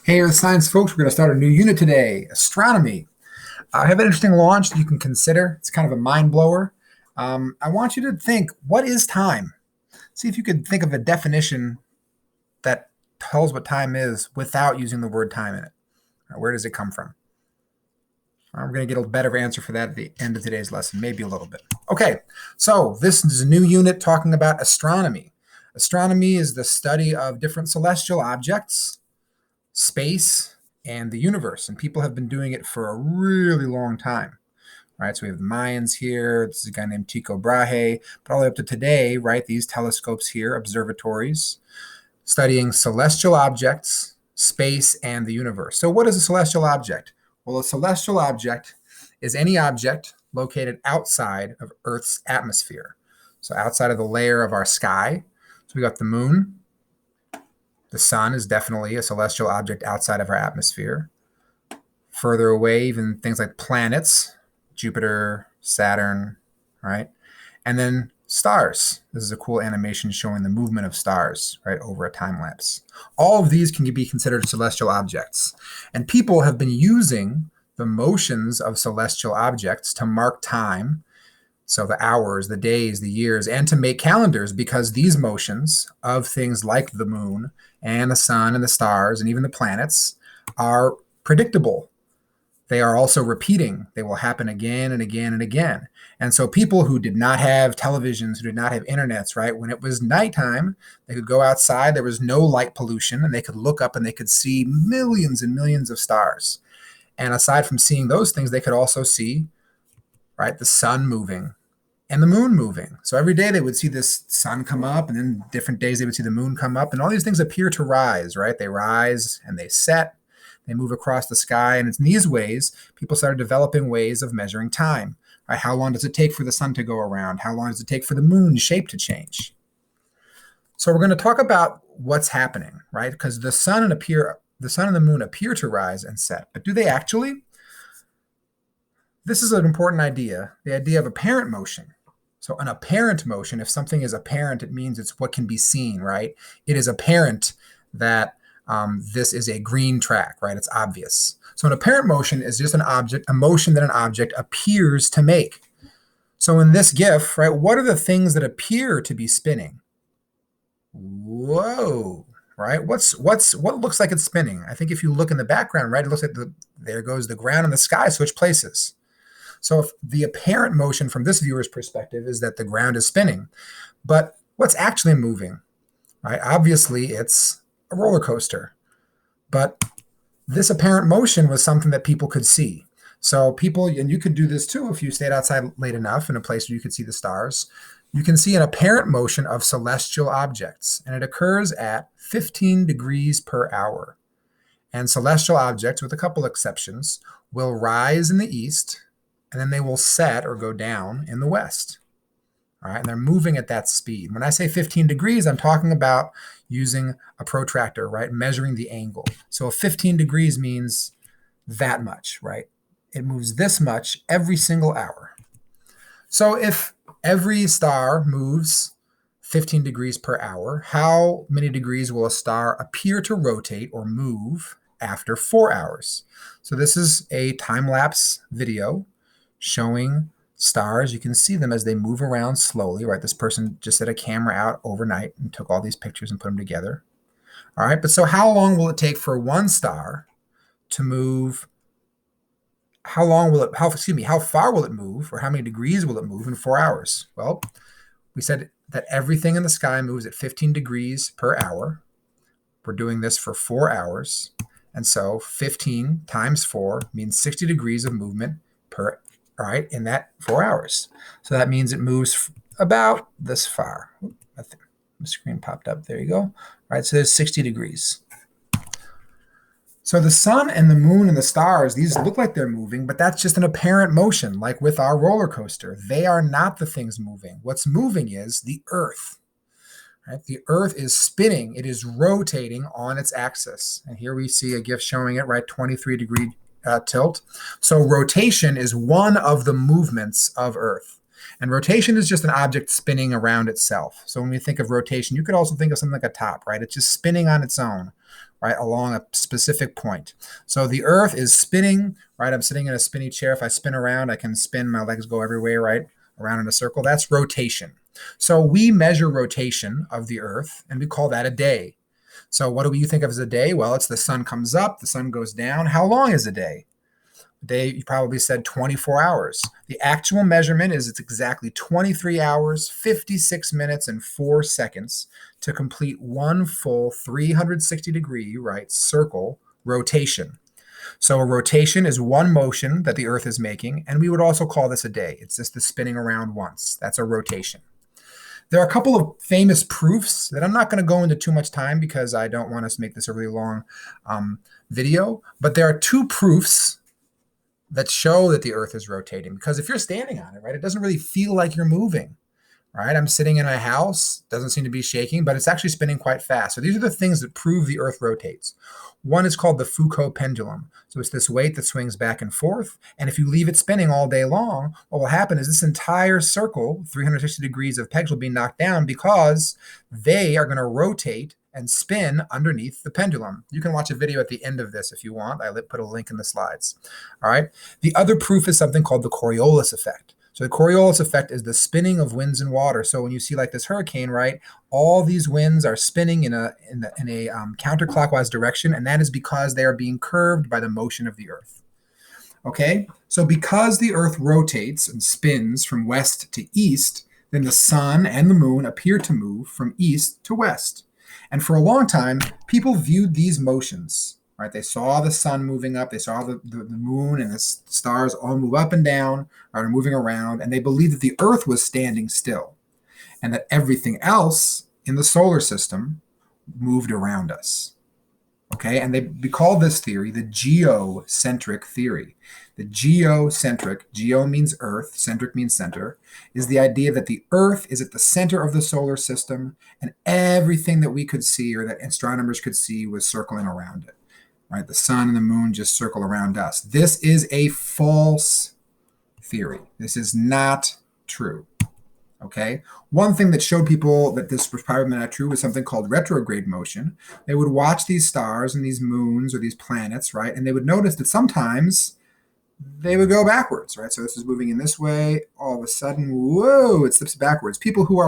Hey, Earth Science folks, we're going to start a new unit today, Astronomy. I have an interesting launch that you can consider. It's kind of a mind blower. I want you to think, what is time? See if you could think of a definition that tells what time is without using the word time in it. Where does it come from? We're going to get a better answer for that at the end of today's lesson, maybe a little bit. Okay, so this is a new unit talking about astronomy. Astronomy is the study of different celestial objects, space, and the universe. And people have been doing it for a really long time. Right, so we have the Mayans here. This is a guy named Tycho Brahe. But all the way up to today, right, these telescopes here, observatories, studying celestial objects, space, and the universe. So what is a celestial object? Well, a celestial object is any object located outside of Earth's atmosphere. So outside of the layer of our sky. So we got the moon. The sun is definitely a celestial object outside of our atmosphere. Further away, even things like planets, Jupiter, Saturn, right? And then stars. This is a cool animation showing the movement of stars, right, over a time lapse. All of these can be considered celestial objects. And people have been using the motions of celestial objects to mark time. So the hours, the days, the years, and to make calendars, because these motions of things like the moon and the sun and the stars and even the planets are predictable. They are also repeating. They will happen again and again and again. And so people who did not have televisions, who did not have internets, right, when it was nighttime, they could go outside. There was no light pollution, and they could look up and they could see millions and millions of stars. And aside from seeing those things, they could also see, right, the sun moving and the moon moving. So every day they would see this sun come up, and then different days they would see the moon come up, and all these things appear to rise, right? They rise and they set, they move across the sky, and it's in these ways people started developing ways of measuring time. Right? How long does it take for the sun to go around? How long does it take for the moon's shape to change? So we're going to talk about what's happening, right? Because the sun and the moon appear to rise and set, but do they actually? This is an important idea, the idea of apparent motion. So an apparent motion, if something is apparent, it means it's what can be seen, right? It is apparent that this is a green track, right? It's obvious. So an apparent motion is just a motion that an object appears to make. So in this GIF, right, what are the things that appear to be spinning? Whoa, right? What looks like it's spinning? I think if you look in the background, right, it looks like there goes the ground and the sky switch places. So if the apparent motion from this viewer's perspective is that the ground is spinning, but what's actually moving, right? Obviously, it's a roller coaster, but this apparent motion was something that people could see. So people, and you could do this too if you stayed outside late enough in a place where you could see the stars, you can see an apparent motion of celestial objects, and it occurs at 15 degrees per hour. And celestial objects, with a couple exceptions, will rise in the east, and then they will set or go down in the west. All right, and they're moving at that speed. When I say 15 degrees, I'm talking about using a protractor, right, measuring the angle. So 15 degrees means that much, right? It moves this much every single hour. So if every star moves 15 degrees per hour, how many degrees will a star appear to rotate or move after 4 hours? So this is a time-lapse video showing stars. You can see them as they move around slowly, right? This person just set a camera out overnight and took all these pictures and put them together. All right, but so how long will it take for one star to move? How far will it move, or how many degrees will it move in 4 hours? Well, we said that everything in the sky moves at 15 degrees per hour. We're doing this for 4 hours. And so 15 times 4 means 60 degrees of movement per, right, in that 4 hours. So that means it moves about this far. I think the screen popped up. There you go. All right, so there's 60 degrees. So the sun and the moon and the stars, these look like they're moving, but that's just an apparent motion, like with our roller coaster. They are not the things moving. What's moving is the Earth. Right? The Earth is spinning. It is rotating on its axis. And here we see a GIF showing it, right, 23-degree tilt. So rotation is one of the movements of Earth. And rotation is just an object spinning around itself. So when we think of rotation, you could also think of something like a top, right? It's just spinning on its own, right, along a specific point. So the Earth is spinning, right? I'm sitting in a spinny chair. If I spin around, I can spin, my legs go every way, right? Around in a circle. That's rotation. So we measure rotation of the Earth, and we call that a day. So what do you think of as a day? Well, it's the sun comes up, the sun goes down. How long is a day? You probably said 24 hours. The actual measurement is it's exactly 23 hours, 56 minutes, and 4 seconds to complete one full 360-degree, right, circle rotation. So a rotation is one motion that the Earth is making, and we would also call this a day. It's just the spinning around once. That's a rotation. There are a couple of famous proofs that I'm not going to go into too much time because I don't want us to make this a really long video, but there are two proofs that show that the Earth is rotating. Because if you're standing on it, right, it doesn't really feel like you're moving, right? I'm sitting in a house, doesn't seem to be shaking, but it's actually spinning quite fast. So these are the things that prove the Earth rotates. One is called the Foucault pendulum. So it's this weight that swings back and forth. And if you leave it spinning all day long, what will happen is this entire circle, 360 degrees of pegs, will be knocked down because they are going to rotate and spin underneath the pendulum. You can watch a video at the end of this if you want. I put a link in the slides. All right. The other proof is something called the Coriolis effect. So the Coriolis effect is the spinning of winds and water. So when you see like this hurricane, right, all these winds are spinning in a counterclockwise direction, and that is because they are being curved by the motion of the Earth. Okay, so because the Earth rotates and spins from west to east, then the sun and the moon appear to move from east to west. And for a long time, people viewed these motions, right? They saw the sun moving up, they saw the moon and the stars all move up and down, are moving around, and they believed that the Earth was standing still and that everything else in the solar system moved around us. Okay, and we call this theory the geocentric theory. The geocentric, geo means Earth, centric means center, is the idea that the Earth is at the center of the solar system, and everything that we could see or that astronomers could see was circling around it. Right, the sun and the moon just circle around us. This is a false theory. This is not true. Okay. One thing that showed people that this was probably not true was something called retrograde motion. They would watch these stars and these moons or these planets, right? And they would notice that sometimes they would go backwards, right? So this is moving in this way. All of a sudden, whoa, it slips backwards. People who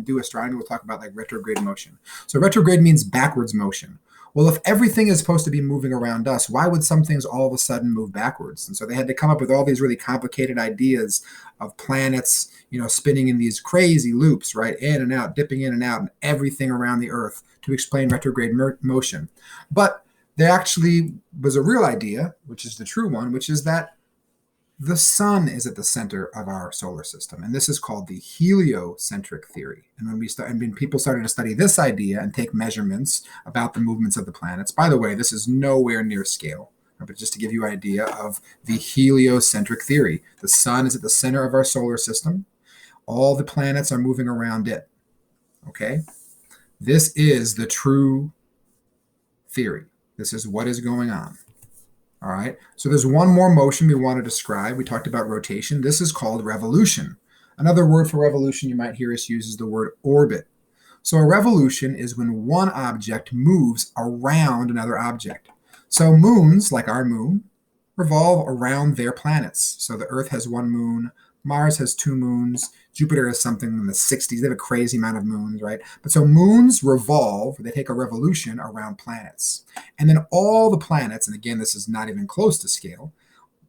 do astronomy will talk about like retrograde motion. So retrograde means backwards motion. Well, if everything is supposed to be moving around us, why would some things all of a sudden move backwards? And so they had to come up with all these really complicated ideas of planets, spinning in these crazy loops, right? In and out, dipping in and out, and everything around the Earth to explain retrograde motion. But there actually was a real idea, which is the true one, which is that the sun is at the center of our solar system, and this is called the heliocentric theory. And when people started to study this idea and take measurements about the movements of the planets, by the way, this is nowhere near scale, but just to give you an idea of the heliocentric theory. The sun is at the center of our solar system. All the planets are moving around it. Okay? This is the true theory. This is what is going on. All right, so there's one more motion we want to describe. We talked about rotation. This is called revolution. Another word for revolution you might hear us use is the word orbit. So a revolution is when one object moves around another object. So moons, like our moon, revolve around their planets. So the Earth has one moon, Mars has two moons, Jupiter has something in the 60s. They have a crazy amount of moons, right? But so moons revolve, they take a revolution around planets. And then all the planets, and again, this is not even close to scale,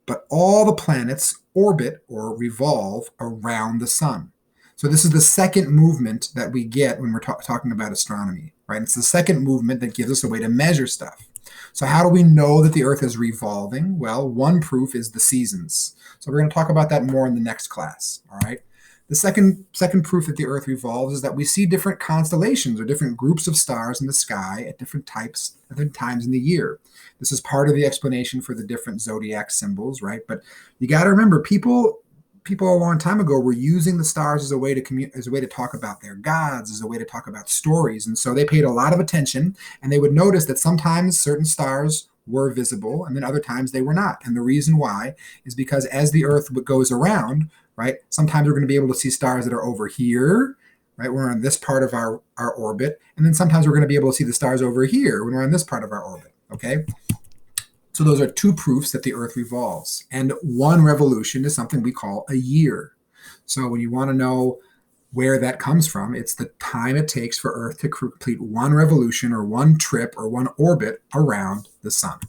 but all the planets orbit or revolve around the sun. So this is the second movement that we get when we're talking about astronomy, right? It's the second movement that gives us a way to measure stuff. So how do we know that the Earth is revolving? Well, one proof is the seasons. So we're going to talk about that more in the next class, all right? The second proof that the Earth revolves is that we see different constellations or different groups of stars in the sky at different times in the year. This is part of the explanation for the different zodiac symbols, right? But you got to remember, people a long time ago were using the stars as a way to talk about their gods, as a way to talk about stories, and so they paid a lot of attention, and they would notice that sometimes certain stars were visible, and then other times they were not. And the reason why is because as the Earth goes around, right, sometimes we're going to be able to see stars that are over here, right? We're on this part of our orbit. And then sometimes we're going to be able to see the stars over here when we're on this part of our orbit, okay? So those are two proofs that the Earth revolves. And one revolution is something we call a year. So when you want to know where that comes from, it's the time it takes for Earth to complete one revolution or one trip or one orbit around the sun.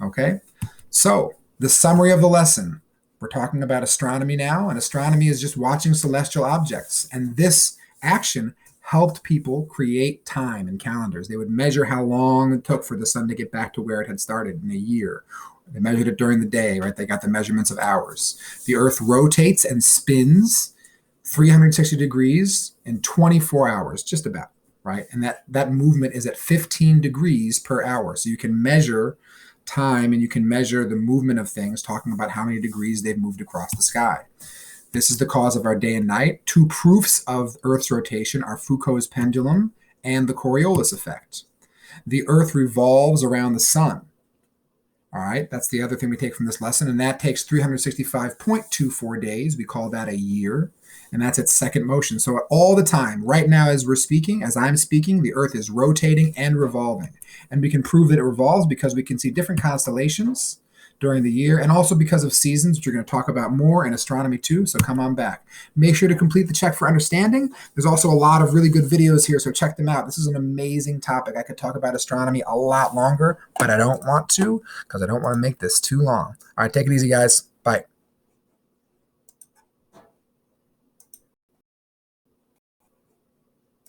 Okay? So the summary of the lesson. We're talking about astronomy now, and astronomy is just watching celestial objects. And this action helped people create time and calendars. They would measure how long it took for the sun to get back to where it had started in a year. They measured it during the day, right? They got the measurements of hours. The Earth rotates and spins 360 degrees in 24 hours, just about, right? And that movement is at 15 degrees per hour. So you can measure time and you can measure the movement of things, talking about how many degrees they've moved across the sky. This is the cause of our day and night. Two proofs of Earth's rotation are Foucault's pendulum and the Coriolis effect. The Earth revolves around the sun. All right, that's the other thing we take from this lesson, and that takes 365.24 days. We call that a year, and that's its second motion. So all the time, right now as we're speaking, as I'm speaking, the Earth is rotating and revolving. And we can prove that it revolves because we can see different constellations during the year, and also because of seasons, which we're going to talk about more in astronomy too, so come on back. Make sure to complete the check for understanding. There's also a lot of really good videos here, so check them out. This is an amazing topic. I could talk about astronomy a lot longer, but I don't want to because I don't want to make this too long. All right, take it easy, guys. Bye.